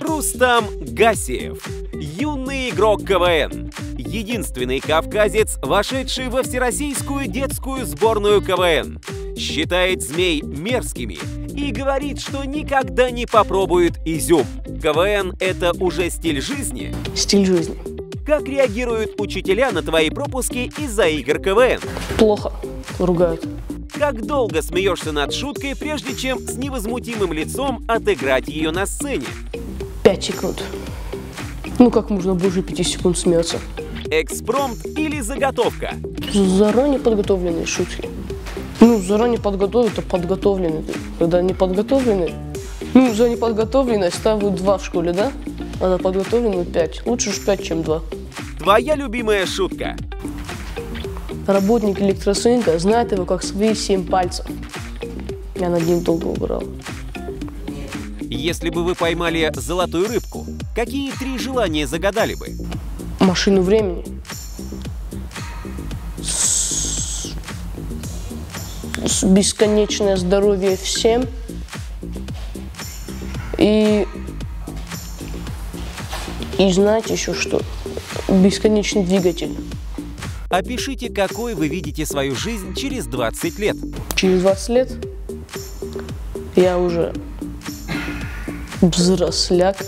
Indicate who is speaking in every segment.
Speaker 1: Рустам Гасиев, юный игрок КВН, единственный кавказец, вошедший во всероссийскую детскую сборную КВН, считает змей мерзкими и говорит, что никогда не попробует изюм. КВН — это уже стиль жизни?
Speaker 2: Стиль жизни.
Speaker 1: Как реагируют учителя на твои пропуски из-за игр КВН?
Speaker 2: Плохо. Ругают.
Speaker 1: Как долго смеешься над шуткой, прежде чем с невозмутимым лицом отыграть ее на сцене?
Speaker 2: 5 секунд. Ну как можно больше 5 секунд смеяться?
Speaker 1: Экспромт или заготовка?
Speaker 2: Заранее подготовленные шутки. Ну, заранее подготовленные, то подготовленные. Когда не подготовленные, ну, за неподготовленность ставлю 2 в школе, да? А за подготовленную 5. Лучше уж 5, чем 2.
Speaker 1: Твоя любимая шутка?
Speaker 2: Работник электросвинка знает его как свои 7 пальцев. Я над ним долго угорал.
Speaker 1: Если бы вы поймали золотую рыбку, какие 3 желания загадали бы?
Speaker 2: Машину времени. Бесконечное здоровье всем. И знаете еще что? Бесконечный двигатель.
Speaker 1: Опишите, какой вы видите свою жизнь через 20 лет.
Speaker 2: Через 20 лет я уже взросляк.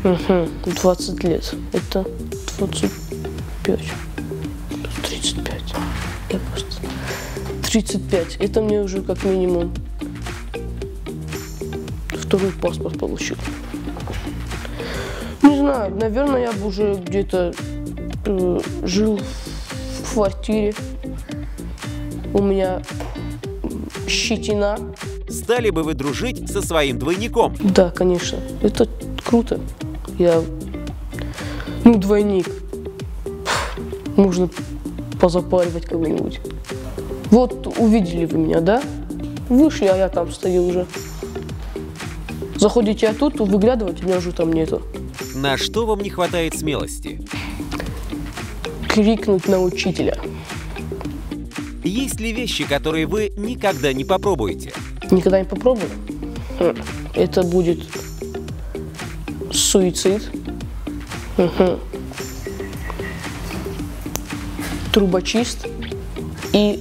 Speaker 2: 20 лет. Это 25. 35. Я просто... 35. Это мне уже как минимум 2-й паспорт получил. Не знаю, наверное, я бы уже где-то жил в квартире. У меня щетина.
Speaker 1: Стали бы вы дружить со своим двойником?
Speaker 2: Да, конечно. Это круто. Я... Ну, двойник. Можно позапаривать кого-нибудь. Вот увидели вы меня, да? Вышли, а я там стою уже. Заходите я тут, выглядывать, меня уже там нету.
Speaker 1: На что вам не хватает смелости?
Speaker 2: Крикнуть на учителя.
Speaker 1: Есть ли вещи, которые вы никогда не попробуете?
Speaker 2: Никогда не попробую? Это будет суицид. Трубочист и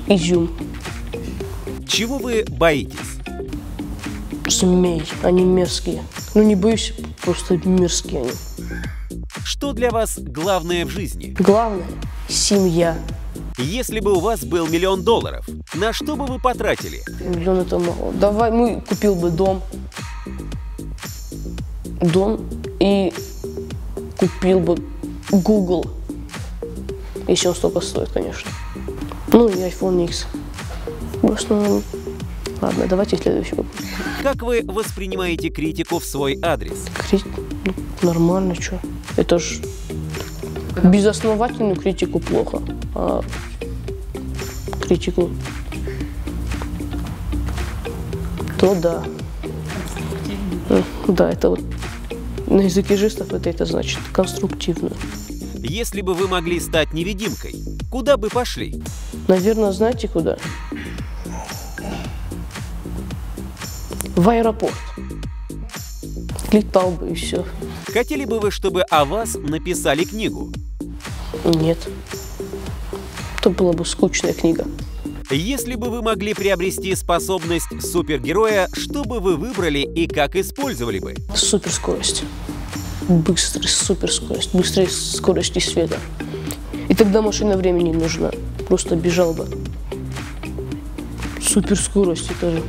Speaker 2: изюм.
Speaker 1: Чего вы боитесь?
Speaker 2: Змей, они мерзкие. Ну не боюсь, просто мерзкие они.
Speaker 1: Что для вас главное в жизни?
Speaker 2: Главное – семья.
Speaker 1: Если бы у вас был $1 000 000, на что бы вы потратили?
Speaker 2: 1 миллион это мало. Давай, купил бы дом. И купил бы Google. Если он столько стоит, конечно. Ну и iPhone X. Просто, ладно, давайте следующий вопрос.
Speaker 1: Как вы воспринимаете критику в свой адрес?
Speaker 2: Нормально, что? Это ж безосновательную критику плохо, а критику то да. Да, это вот на языке жестов это значит конструктивную.
Speaker 1: Если бы вы могли стать невидимкой, куда бы пошли?
Speaker 2: Наверное, знаете куда? В аэропорт. Летал бы и все.
Speaker 1: Хотели бы вы, чтобы о вас написали книгу?
Speaker 2: Нет. Это была бы скучная книга.
Speaker 1: Если бы вы могли приобрести способность супергероя, что бы вы выбрали и как использовали бы?
Speaker 2: Суперскорость. Быстрая суперскорость. Быстрее скорости света. И тогда машина времени не нужна. Просто бежал бы. Суперскорость это же.